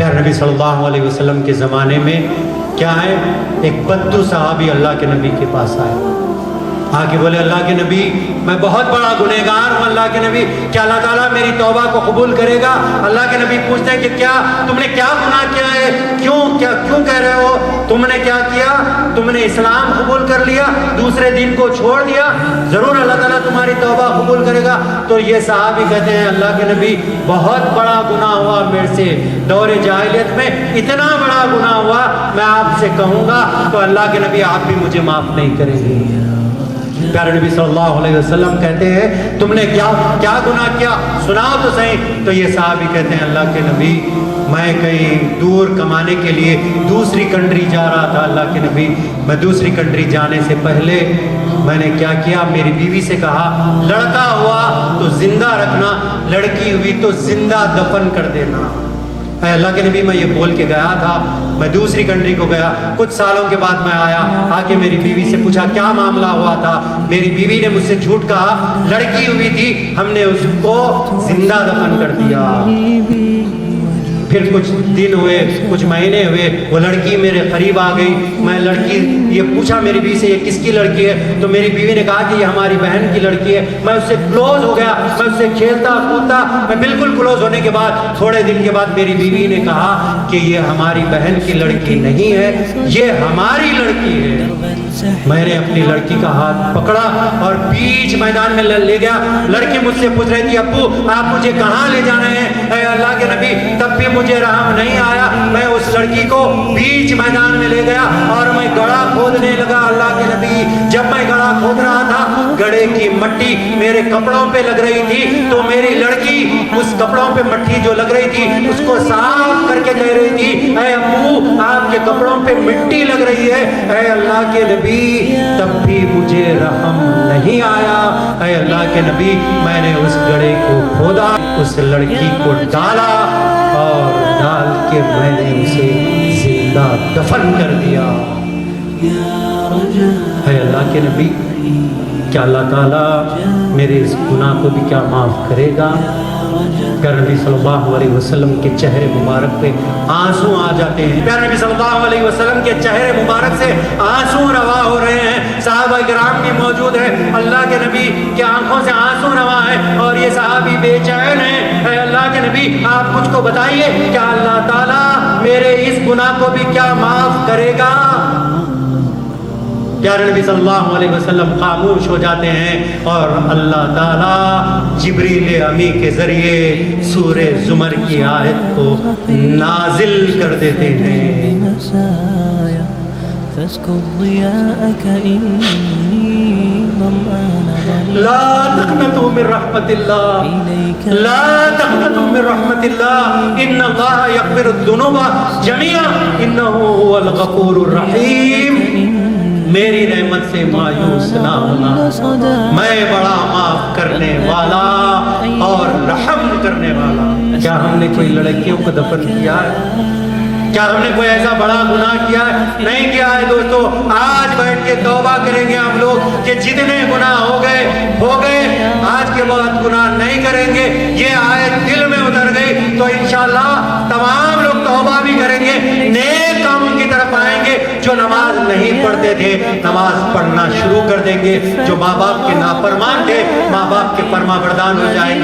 پیارے نبی صلی اللہ علیہ وسلم کے زمانے میں کیا ہے، ایک بدو صحابی اللہ کے نبی کے پاس آئے، آ کے بولے اللہ کے نبی میں بہت بڑا گنہگار ہوں، اللہ کے نبی کیا اللہ تعالیٰ میری توبہ کو قبول کرے گا؟ اللہ کے نبی پوچھتے ہیں کہ کیا تم نے کیا گناہ کیا ہے، کیوں کہہ رہے ہو؟ تم نے کیا کیا؟ تم نے اسلام قبول کر لیا، دوسرے دین کو چھوڑ دیا، ضرور اللہ تعالیٰ تمہاری توبہ قبول کرے گا۔ تو یہ صحابی کہتے ہیں اللہ کے نبی بہت بڑا گناہ ہوا میرے سے، دور جاہلیت میں اتنا بڑا گناہ ہوا، میں آپ سے کہوں گا تو اللہ کے نبی آپ بھی مجھے معاف نہیں کریں گے۔ پیارے نبی صلی اللہ علیہ وسلم کہتے ہیں تم نے کیا گناہ کیا، سناؤ تو صحیح۔ تو یہ صحابی کہتے ہیں اللہ کے نبی میں کہیں دور کمانے کے لیے دوسری کنٹری جا رہا تھا، اللہ کے نبی میں دوسری کنٹری جانے سے پہلے میں نے کیا کیا، میری بیوی سے کہا لڑکا ہوا تو زندہ رکھنا، لڑکی ہوئی تو زندہ دفن کر دینا۔ اے اللہ کے نبی میں یہ بول کے گیا تھا، میں دوسری کنٹری کو گیا، کچھ سالوں کے بعد میں آیا، آ کے میری بیوی سے پوچھا کیا معاملہ ہوا تھا، میری بیوی نے مجھ سے جھوٹ کہا، لڑکی ہوئی تھی ہم نے اس کو زندہ دفن کر دیا۔ پھر کچھ دن ہوئے، کچھ مہینے ہوئے، وہ لڑکی میرے قریب آ گئی، میں لڑکی یہ پوچھا میری بیوی سے یہ کس کی لڑکی ہے، تو میری بیوی نے کہا کہ یہ ہماری بہن کی لڑکی ہے۔ میں اس سے کلوز ہو گیا، میں اس سے کھیلتا کودتا، میں بالکل کلوز ہونے کے بعد تھوڑے دن کے بعد میری بیوی نے کہا کہ یہ ہماری بہن کی لڑکی نہیں ہے، یہ ہماری لڑکی ہے۔ میں نے اپنی لڑکی کا ہاتھ پکڑا اور بیچ میدان میں لے گیا، لڑکی مجھ سے پوچھ رہی تھی ابو آپ مجھے کہاں لے جانے ہیں؟ اے اللہ کے نبی تب بھی مجھے رحم نہیں آیا، میں اس لڑکی کو بیچ میدان میں لے گیا اور میں گڑھا کھودنے لگا۔ اللہ کے نبی جب میں گڑھا کھود رہا تھا گڑھے کی مٹی میرے کپڑوں پہ لگ رہی تھی، تو میری لڑکی اس کپڑوں پہ مٹی جو لگ رہی تھی اس کو صاف کر کے کہہ رہی تھی اے ابو آپ کے کپڑوں پہ مٹی لگ رہی ہے۔ اے اللہ کے نبی تب بھی مجھے رحم نہیں آیا۔ اے اللہ کے نبی میں نے اس گڑھے کو کھودا، اس لڑکی کو ڈالا اور ڈال کے میں نے اسے زندہ دفن کر دیا۔ اے اللہ کے نبی کیا اللہ تعالیٰ میرے اس گناہ کو بھی کیا معاف کرے گا؟ پیارے نبی صلی اللہ علیہ وسلم کے چہرے مبارک پہ آنسو آ جاتے ہیں، پیارے نبی صلی اللہ علیہ وسلم کے چہرے مبارک سے آنسو روا ہو رہے ہیں، صحابہ کرام بھی موجود ہیں، اللہ کے نبی کی آنکھوں سے آنسو روا ہے اور یہ صحابی بے چین ہیں۔ اے اللہ کے نبی آپ مجھ کو بتائیے کیا اللہ تعالیٰ میرے اس گناہ کو بھی کیا معاف کرے گا؟ پیارے نبی صلی اللہ علیہ وسلم خاموش ہو جاتے ہیں اور اللہ تعالیٰ جبریل امی کے ذریعے سورہ زمر کی آیت کو نازل کر دیتے ہیں۔ لا تقنطوا من رحمت اللہ، لا تقنطوا من رحمت اللہ، ان اللہ یغفر الذنوب جميعا انہ هو الغفور الرحیم۔ میری رحمت سے مایوس نہ ہونا، میں بڑا معاف کرنے والا اور رحم کرنے والا۔ کیا ہم نے کوئی لڑکیوں کو دفن کیا ہے؟ کیا ہم نے کوئی ایسا بڑا گناہ کیا ہے؟ نہیں کیا ہے دوستو۔ آج بیٹھ کے توبہ کریں گے ہم لوگ کہ جتنے گناہ ہو گئے، آج کے بعد گناہ نہیں کریں گے۔ یہ آیت دل میں اتر گئی تو انشاءاللہ تمام لوگ توبہ بھی کریں گے، نیک کاموں کی طرف آئیں گے۔ جو نماز نہیں پڑھتے تھے نماز پڑھنا شروع کر دیں گے، جو ماں باپ کے نافرمان تھے ماں باپ کے فرما بردار ہو جائیں گے۔